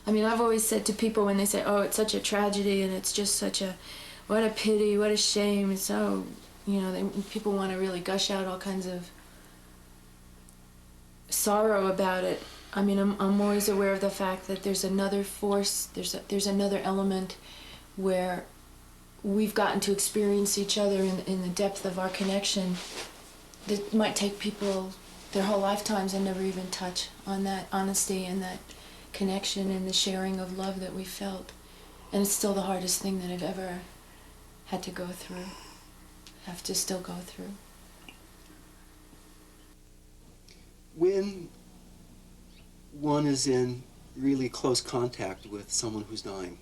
I mean, I've always said to people when they say, oh, it's such a tragedy and it's just such a, what a pity, what a shame, it's so, people want to really gush out all kinds of sorrow about it. I mean, I'm always aware of the fact that there's another force, there's another element where we've gotten to experience each other in the depth of our connection that might take people their whole lifetimes and never even touch on that honesty and that connection and the sharing of love that we felt. And it's still the hardest thing that I've ever had to go through, have to still go through. When one is in really close contact with someone who's dying,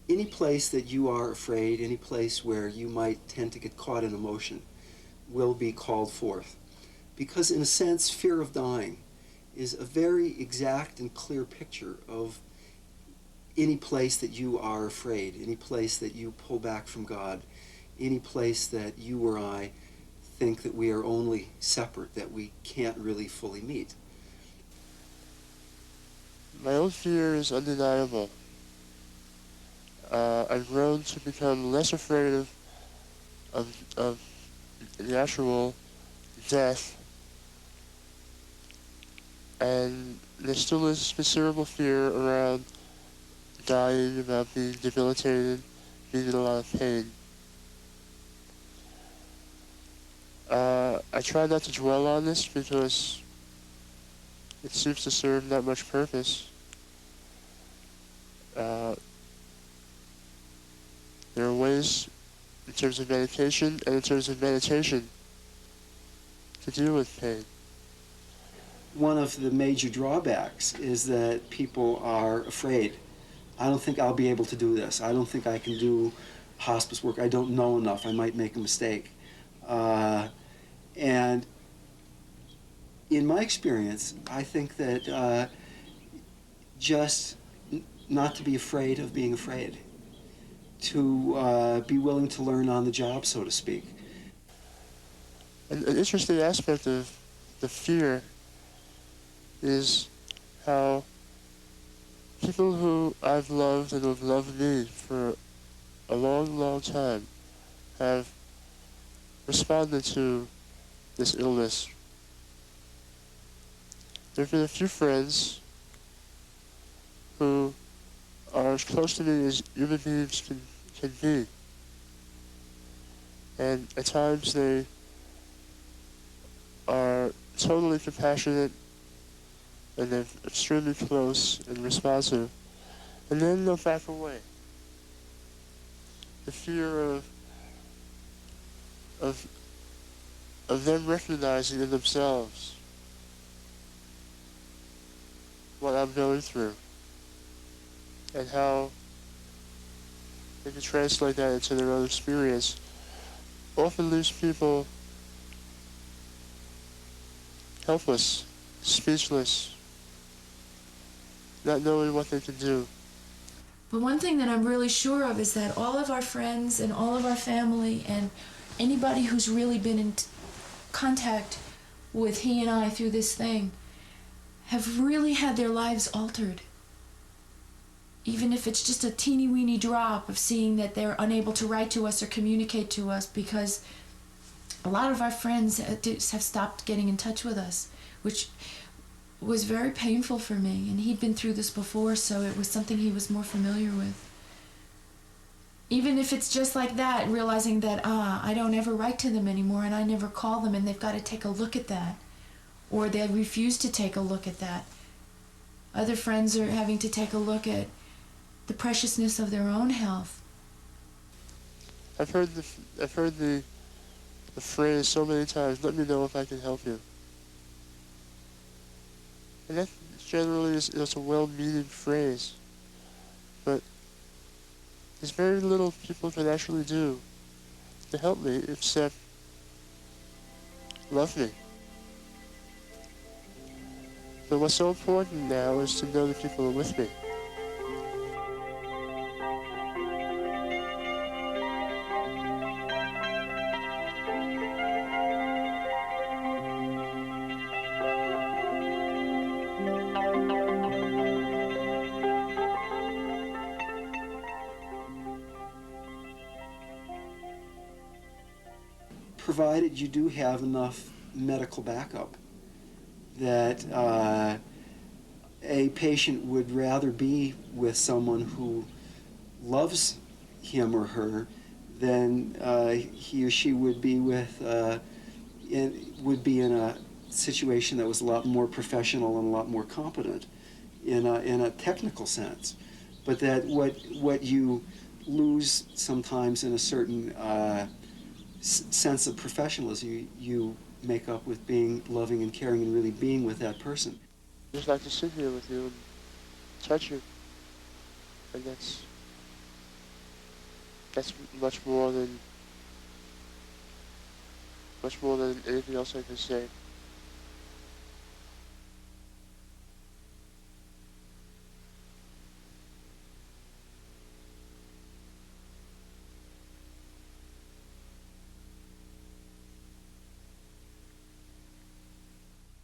any place that you are afraid, any place where you might tend to get caught in emotion will be called forth. Because in a sense, fear of dying is a very exact and clear picture of any place that you are afraid, any place that you pull back from God, any place that you or I think that we are only separate, that we can't really fully meet. My own fear is undeniable. I've grown to become less afraid of the actual death, and there still is a considerable fear around dying, about being debilitated, being in a lot of pain. I try not to dwell on this because it seems to serve not much purpose. There are ways, in terms of medication and in terms of meditation, to deal with pain. One of the major drawbacks is that people are afraid. I don't think I'll be able to do this. I don't think I can do hospice work. I don't know enough. I might make a mistake. And in my experience, I think that just not to be afraid of being afraid, to be willing to learn on the job, so to speak. An interesting aspect of the fear is how people who I've loved and have loved me for a long, long time have responded to this illness. There have been a few friends who are as close to me as human beings can be. And at times they are totally compassionate and they're extremely close and responsive. And then they'll back away. The fear of them recognizing in themselves what I'm going through and how they can translate that into their own experience often leaves people helpless, speechless, not knowing what they can do. But one thing that I'm really sure of is that all of our friends and all of our family and anybody who's really been in contact with he and I through this thing have really had their lives altered. Even if it's just a teeny weeny drop of seeing that they're unable to write to us or communicate to us because a lot of our friends have stopped getting in touch with us, which was very painful for me. And he'd been through this before, so it was something he was more familiar with. Even if it's just like that, realizing that, I don't ever write to them anymore and I never call them and they've got to take a look at that. Or they refuse to take a look at that. Other friends are having to take a look at the preciousness of their own health. I've heard the phrase so many times, let me know if I can help you. And that generally is a well-meaning phrase. But there's very little people can actually do to help me except love me. But what's so important now is to know that people are with me. provided you do have enough medical backup that a patient would rather be with someone who loves him or her than he or she would be with would be in a situation that was a lot more professional and a lot more competent in a technical sense, but that what you lose sometimes in a certain sense of professionalism, you make up with being loving and caring and really being with that person. Just like to sit here with you and touch you, and that's much more than anything else I can say.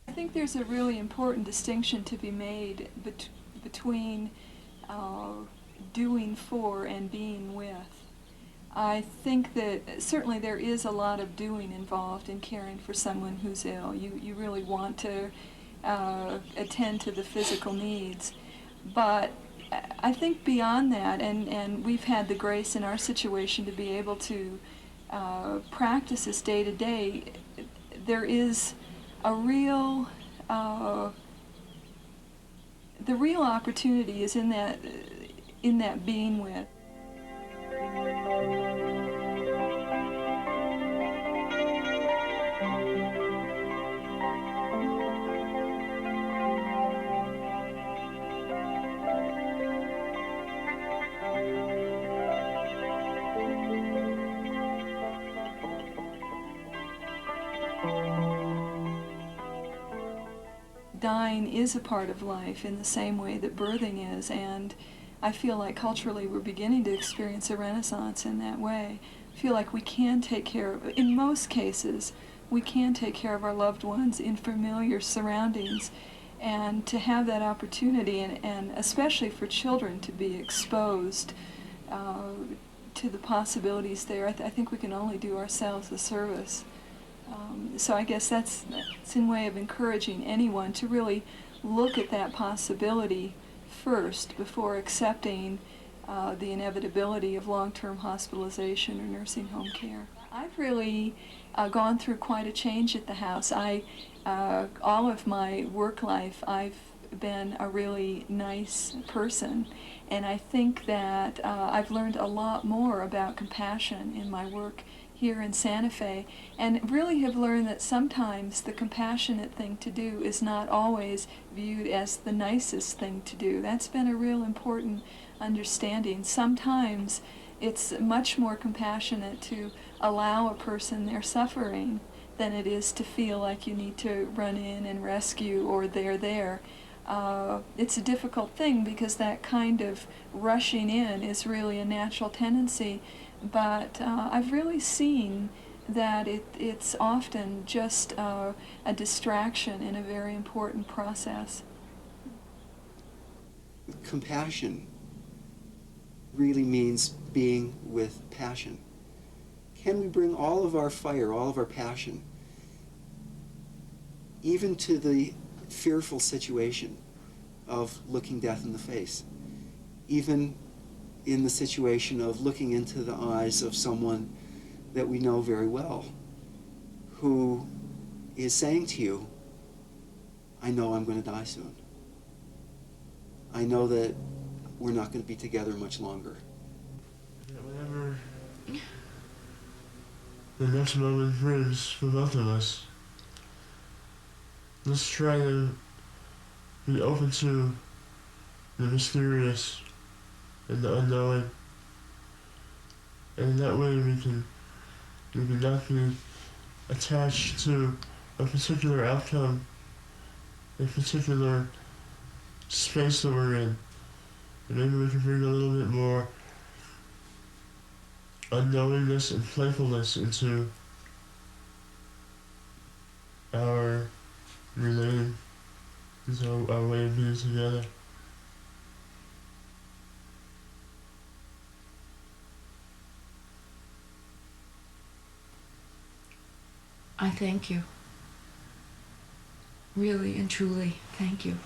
I think there's a really important distinction to be made between doing for and being with. I think that certainly there is a lot of doing involved in caring for someone who's ill. You really want to attend to the physical needs. But I think beyond that, and we've had the grace in our situation to be able to practice this day to day, there is a real, the real opportunity is in that being with. Dying is a part of life in the same way that birthing is, and I feel like culturally we're beginning to experience a renaissance in that way. I feel like we can take care of, in most cases, we can take care of our loved ones in familiar surroundings, and to have that opportunity, and especially for children to be exposed to the possibilities there, I think we can only do ourselves a service. So I guess that's in way of encouraging anyone to really look at that possibility first before accepting the inevitability of long-term hospitalization or nursing home care. I've really gone through quite a change at the house. All of my work life, I've been a really nice person, and I think that I've learned a lot more about compassion in my work here in Santa Fe, and really have learned that sometimes the compassionate thing to do is not always viewed as the nicest thing to do. That's been a real important understanding. Sometimes it's much more compassionate to allow a person their suffering than it is to feel like you need to run in and rescue or they're there. It's a difficult thing because that kind of rushing in is really a natural tendency, but I've really seen that it's often just a distraction in a very important process. Compassion really means being with passion. Can we bring all of our fire, all of our passion, even to the fearful situation of looking death in the face, even in the situation of looking into the eyes of someone that we know very well, who is saying to you, I know I'm going to die soon. I know that we're not going to be together much longer. Whenever the next moment brings for both of us, let's try to be open to the mysterious and the unknowing, and that way we can not be attached to a particular outcome, a particular space that we're in. And maybe we can bring a little bit more unknowingness and playfulness into our relating, into our way of being together. I thank you. Really and truly, thank you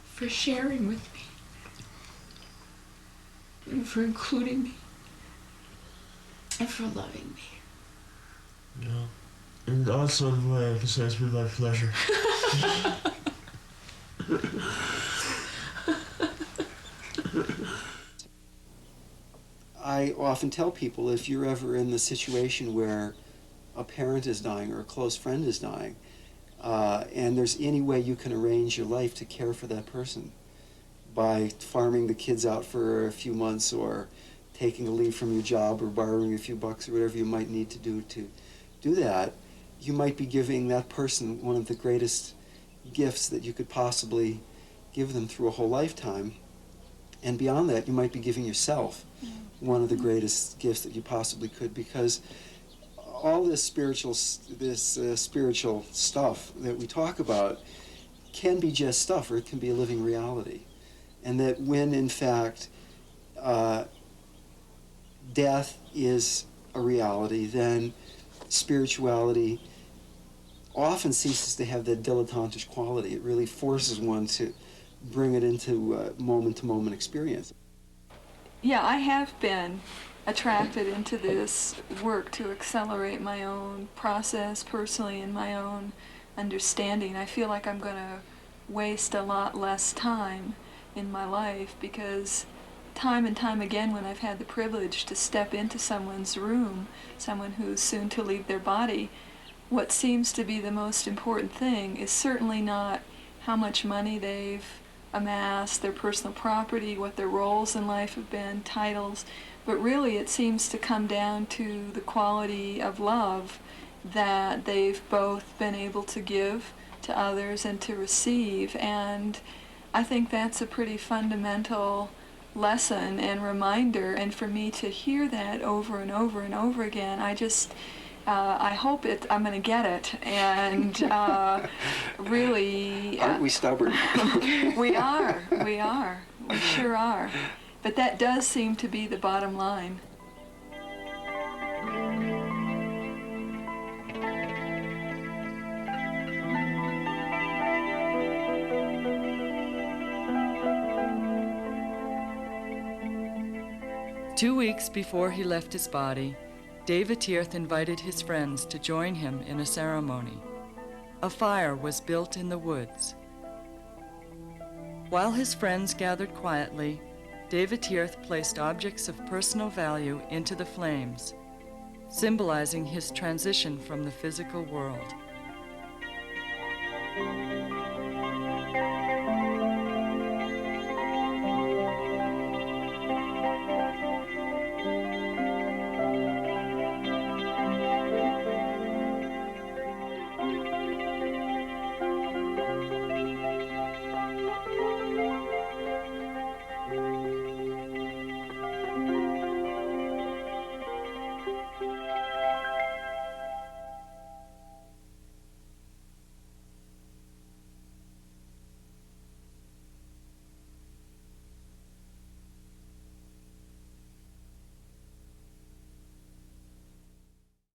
for sharing with me and for including me and for loving me. Yeah. And also the way I can say it's been my pleasure. I often tell people, if you're ever in the situation where a parent is dying or a close friend is dying, and there's any way you can arrange your life to care for that person by farming the kids out for a few months or taking a leave from your job or borrowing a few bucks or whatever you might need to do that, you might be giving that person one of the greatest gifts that you could possibly give them through a whole lifetime. And beyond that, you might be giving yourself one of the greatest gifts that you possibly could, because all this spiritual stuff that we talk about can be just stuff, or it can be a living reality. And that when, in fact, death is a reality, then spirituality often ceases to have that dilettantish quality. It really forces one to bring it into moment-to-moment experience. Yeah, I have been attracted into this work to accelerate my own process personally and my own understanding. I feel like I'm going to waste a lot less time in my life, because time and time again when I've had the privilege to step into someone's room, someone who's soon to leave their body, what seems to be the most important thing is certainly not how much money they've amassed, their personal property, what their roles in life have been, titles, but really it seems to come down to the quality of love that they've both been able to give to others and to receive. And I think that's a pretty fundamental lesson and reminder, and for me to hear that over and over and over again, I hope I'm going to get it, and really... Aren't we stubborn? We sure are. But that does seem to be the bottom line. Two weeks before he left his body, David Tirth invited his friends to join him in a ceremony. A fire was built in the woods. While his friends gathered quietly, David Tirth placed objects of personal value into the flames, symbolizing his transition from the physical world.